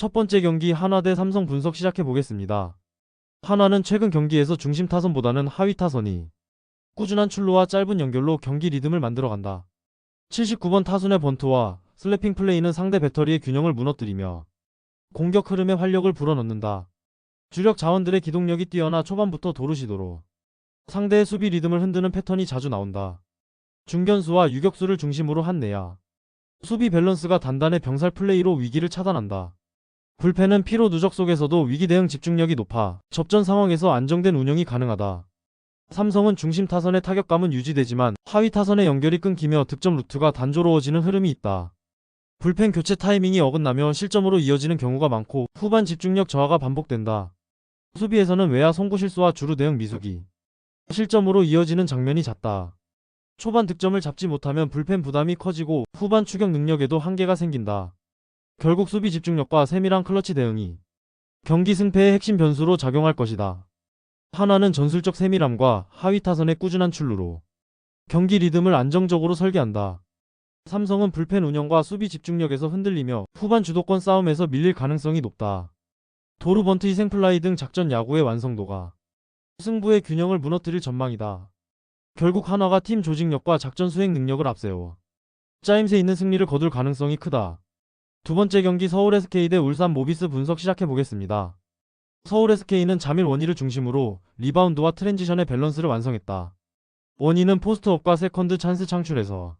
첫 번째 경기 한화 대 삼성 분석 시작해 보겠습니다. 한화는 최근 경기에서 중심 타선보다는 하위 타선이 꾸준한 출루와 짧은 연결로 경기 리듬을 만들어간다. 79번 타순의 번트와 슬래핑 플레이는 상대 배터리의 균형을 무너뜨리며 공격 흐름에 활력을 불어넣는다. 주력 자원들의 기동력이 뛰어나 초반부터 도루시도로 상대의 수비 리듬을 흔드는 패턴이 자주 나온다. 중견수와 유격수를 중심으로 한 내야 수비 밸런스가 단단해 병살 플레이로 위기를 차단한다. 불펜은 피로 누적 속에서도 위기 대응 집중력이 높아 접전 상황에서 안정된 운영이 가능하다. 삼성은 중심 타선의 타격감은 유지되지만 하위 타선의 연결이 끊기며 득점 루트가 단조로워지는 흐름이 있다. 불펜 교체 타이밍이 어긋나며 실점으로 이어지는 경우가 많고 후반 집중력 저하가 반복된다. 수비에서는 외야 송구 실수와 주루 대응 미숙이 실점으로 이어지는 장면이 잦다. 초반 득점을 잡지 못하면 불펜 부담이 커지고 후반 추격 능력에도 한계가 생긴다. 결국 수비 집중력과 세밀한 클러치 대응이 경기 승패의 핵심 변수로 작용할 것이다. 한화는 전술적 세밀함과 하위 타선의 꾸준한 출루로 경기 리듬을 안정적으로 설계한다. 삼성은 불펜 운영과 수비 집중력에서 흔들리며 후반 주도권 싸움에서 밀릴 가능성이 높다. 도루 번트 희생플라이 등 작전 야구의 완성도가 승부의 균형을 무너뜨릴 전망이다. 결국 한화가 팀 조직력과 작전 수행 능력을 앞세워 짜임새 있는 승리를 거둘 가능성이 크다. 두 번째 경기 서울 SK 대 울산 모비스 분석 시작해 보겠습니다. 서울 SK는 자밀 원희를 중심으로 리바운드와 트랜지션의 밸런스를 완성했다. 원희는 포스트업과 세컨드 찬스 창출에서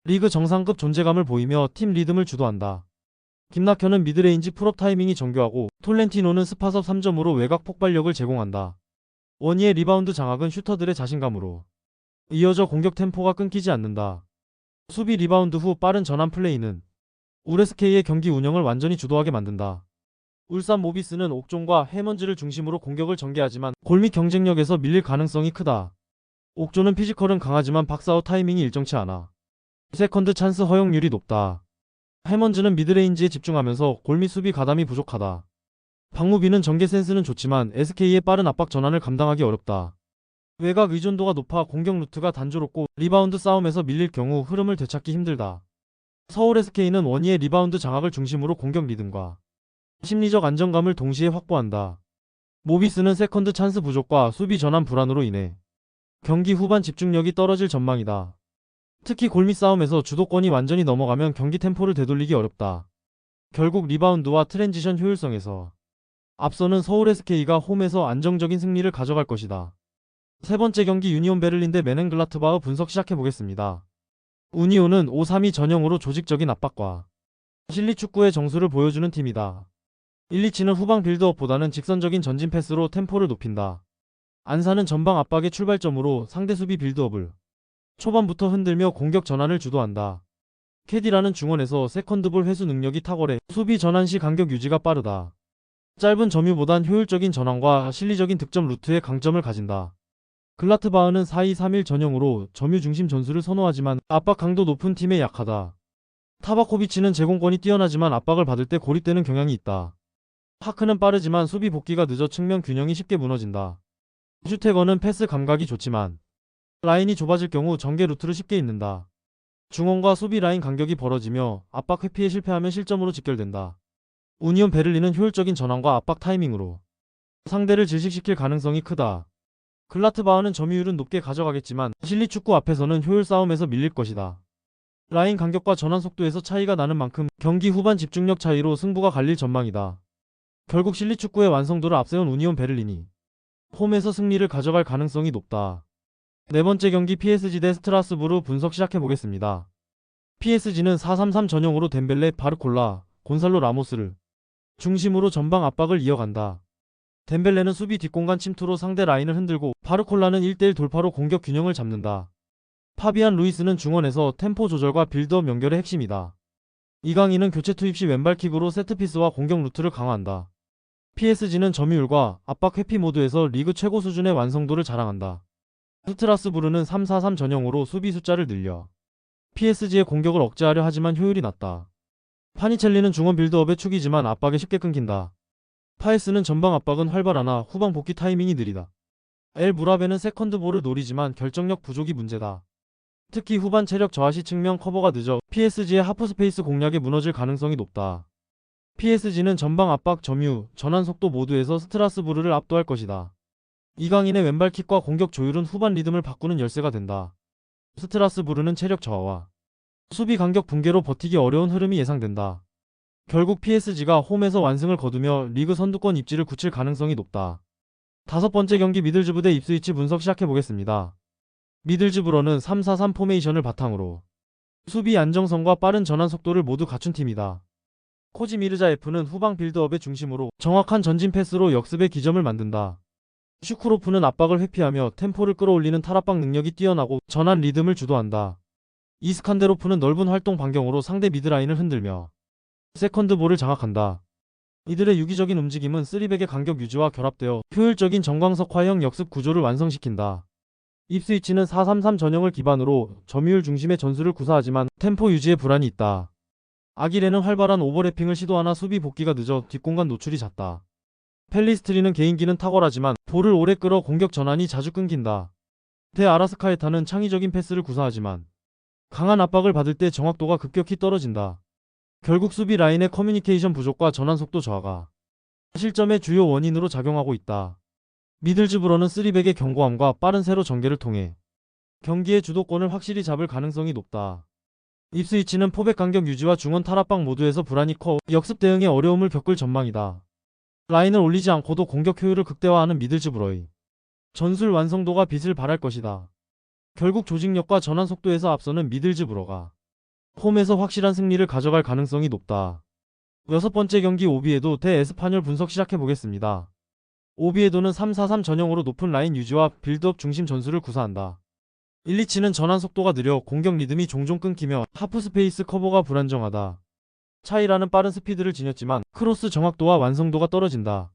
리그 정상급 존재감을 보이며 팀 리듬을 주도한다. 김낙현은 미드레인지 풀업 타이밍이 정교하고 톨렌티노는 스팟업 3점으로 외곽 폭발력을 제공한다. 원희의 리바운드 장악은 슈터들의 자신감으로 이어져 공격 템포가 끊기지 않는다. 수비 리바운드 후 빠른 전환 플레이는 울 SK의 경기 운영을 완전히 주도하게 만든다. 울산 모비스는 옥존과 해먼즈를 중심으로 공격을 전개하지만 골밑 경쟁력에서 밀릴 가능성이 크다. 옥존은 피지컬은 강하지만 박스아웃 타이밍이 일정치 않아 세컨드 찬스 허용률이 높다. 해먼즈는 미드레인지에 집중하면서 골밑 수비 가담이 부족하다. 박무빈은 전개 센스는 좋지만 SK의 빠른 압박 전환을 감당하기 어렵다. 외곽 의존도가 높아 공격 루트가 단조롭고 리바운드 싸움에서 밀릴 경우 흐름을 되찾기 힘들다. 서울 SK는 원희의 리바운드 장악을 중심으로 공격 리듬과 심리적 안정감을 동시에 확보한다. 모비스는 세컨드 찬스 부족과 수비 전환 불안으로 인해 경기 후반 집중력이 떨어질 전망이다. 특히 골밑 싸움에서 주도권이 완전히 넘어가면 경기 템포를 되돌리기 어렵다. 결국 리바운드와 트랜지션 효율성에서 앞서는 서울 SK가 홈에서 안정적인 승리를 가져갈 것이다. 세 번째 경기 유니온 베를린 대 메넨글라트바흐 분석 시작해 보겠습니다. 우니온은 5-3-2 전형으로 조직적인 압박과 실리 축구의 정수를 보여주는 팀이다. 일리치는 후방 빌드업보다는 직선적인 전진 패스로 템포를 높인다. 안사는 전방 압박의 출발점으로 상대 수비 빌드업을 초반부터 흔들며 공격 전환을 주도한다. 캐디라는 중원에서 세컨드볼 회수 능력이 탁월해 수비 전환 시 간격 유지가 빠르다. 짧은 점유보단 효율적인 전환과 실리적인 득점 루트에 강점을 가진다. 글라트바흐는 4-2-3-1 전형으로 점유 중심 전술을 선호하지만 압박 강도 높은 팀에 약하다. 타바코비치는 제공권이 뛰어나지만 압박을 받을 때 고립되는 경향이 있다. 하크는 빠르지만 수비 복귀가 늦어 측면 균형이 쉽게 무너진다. 슈테거는 패스 감각이 좋지만 라인이 좁아질 경우 전개 루트를 쉽게 잇는다. 중원과 수비 라인 간격이 벌어지며 압박 회피에 실패하면 실점으로 직결된다. 우니온 베를린은 효율적인 전환과 압박 타이밍으로 상대를 질식시킬 가능성이 크다. 글라트바흐는 점유율은 높게 가져가겠지만 실리 축구 앞에서는 효율 싸움에서 밀릴 것이다. 라인 간격과 전환 속도에서 차이가 나는 만큼 경기 후반 집중력 차이로 승부가 갈릴 전망이다. 결국 실리 축구의 완성도를 앞세운 우니온 베를린이 홈에서 승리를 가져갈 가능성이 높다. 네 번째 경기 PSG 대 스트라스부르 분석 시작해 보겠습니다. PSG는 4-3-3 전형으로 덴벨레, 바르콜라, 곤살로 라모스를 중심으로 전방 압박을 이어간다. 덴벨레는 수비 뒷공간 침투로 상대 라인을 흔들고 바르콜라는 1대1 돌파로 공격 균형을 잡는다. 파비안 루이스는 중원에서 템포 조절과 빌드업 연결의 핵심이다. 이강인은 교체 투입 시 왼발킥으로 세트피스와 공격 루트를 강화한다. PSG는 점유율과 압박 회피 모드에서 리그 최고 수준의 완성도를 자랑한다. 스트라스부르는 3-4-3 전형으로 수비 숫자를 늘려 PSG의 공격을 억제하려 하지만 효율이 낮다. 파니첼리는 중원 빌드업의 축이지만 압박에 쉽게 끊긴다. 파에스는 전방 압박은 활발하나 후방 복귀 타이밍이 느리다. 엘 무라베는 세컨드 볼을 노리지만 결정력 부족이 문제다. 특히 후반 체력 저하시 측면 커버가 늦어 PSG의 하프 스페이스 공략에 무너질 가능성이 높다. PSG는 전방 압박, 점유, 전환 속도 모두에서 스트라스부르를 압도할 것이다. 이강인의 왼발킥과 공격 조율은 후반 리듬을 바꾸는 열쇠가 된다. 스트라스부르는 체력 저하와 수비 간격 붕괴로 버티기 어려운 흐름이 예상된다. 결국 PSG가 홈에서 완승을 거두며 리그 선두권 입지를 굳힐 가능성이 높다. 다섯 번째 경기 미들즈브 대 입스위치 분석 시작해보겠습니다. 미들즈브러는 3-4-3 포메이션을 바탕으로 수비 안정성과 빠른 전환 속도를 모두 갖춘 팀이다. 코지 미르자 F는 후방 빌드업의 중심으로 정확한 전진 패스로 역습의 기점을 만든다. 슈크로프는 압박을 회피하며 템포를 끌어올리는 탈압박 능력이 뛰어나고 전환 리듬을 주도한다. 이스칸데로프는 넓은 활동 반경으로 상대 미드라인을 흔들며 세컨드볼을 장악한다. 이들의 유기적인 움직임은 3백의 간격 유지와 결합되어 효율적인 정광석화형 역습 구조를 완성시킨다. 입스위치는 4-3-3 전형을 기반으로 점유율 중심의 전술을 구사하지만 템포 유지에 불안이 있다. 아기레는 활발한 오버래핑을 시도하나 수비 복귀가 늦어 뒷공간 노출이 잦다. 펠리스트리는 개인기는 탁월하지만 볼을 오래 끌어 공격 전환이 자주 끊긴다. 데 아라스카에타는 창의적인 패스를 구사하지만 강한 압박을 받을 때 정확도가 급격히 떨어진다. 결국 수비 라인의 커뮤니케이션 부족과 전환 속도 저하가 실점의 주요 원인으로 작용하고 있다. 미들즈브러는 3백의 견고함과 빠른 세로 전개를 통해 경기의 주도권을 확실히 잡을 가능성이 높다. 입스위치는 포백 간격 유지와 중원 탈압박 모두에서 불안이 커 역습 대응에 어려움을 겪을 전망이다. 라인을 올리지 않고도 공격 효율을 극대화하는 미들즈브러의 전술 완성도가 빛을 발할 것이다. 결국 조직력과 전환 속도에서 앞서는 미들즈브러가 홈에서 확실한 승리를 가져갈 가능성이 높다. 여섯 번째 경기 오비에도 대 에스파뇰 분석 시작해보겠습니다. 오비에도는 3-4-3 전형으로 높은 라인 유지와 빌드업 중심 전술을 구사한다. 일리치는 전환 속도가 느려 공격 리듬이 종종 끊기며 하프스페이스 커버가 불안정하다. 차이라는 빠른 스피드를 지녔지만 크로스 정확도와 완성도가 떨어진다.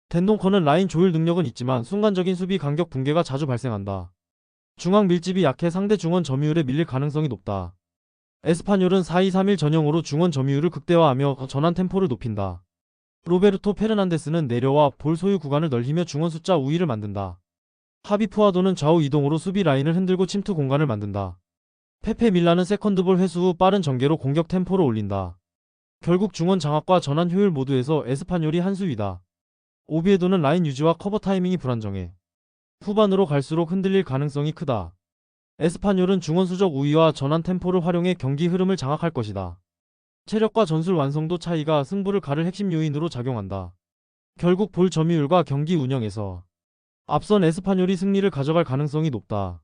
덴동커는 라인 조율 능력은 있지만 순간적인 수비 간격 붕괴가 자주 발생한다. 중앙 밀집이 약해 상대 중원 점유율에 밀릴 가능성이 높다. 에스파뇰은 4-2-3-1 전형으로 중원 점유율을 극대화하며 전환 템포를 높인다. 로베르토 페르난데스는 내려와 볼 소유 구간을 넓히며 중원 숫자 우위를 만든다. 하비 푸아도는 좌우 이동으로 수비 라인을 흔들고 침투 공간을 만든다. 페페 밀라는 세컨드볼 회수 후 빠른 전개로 공격 템포를 올린다. 결국 중원 장악과 전환 효율 모두에서 에스파뇰이 한 수위다. 오비에도는 라인 유지와 커버 타이밍이 불안정해 후반으로 갈수록 흔들릴 가능성이 크다. 에스파뇰은 중원 수적 우위와 전환 템포를 활용해 경기 흐름을 장악할 것이다. 체력과 전술 완성도 차이가 승부를 가를 핵심 요인으로 작용한다. 결국 볼 점유율과 경기 운영에서 앞선 에스파뇰이 승리를 가져갈 가능성이 높다.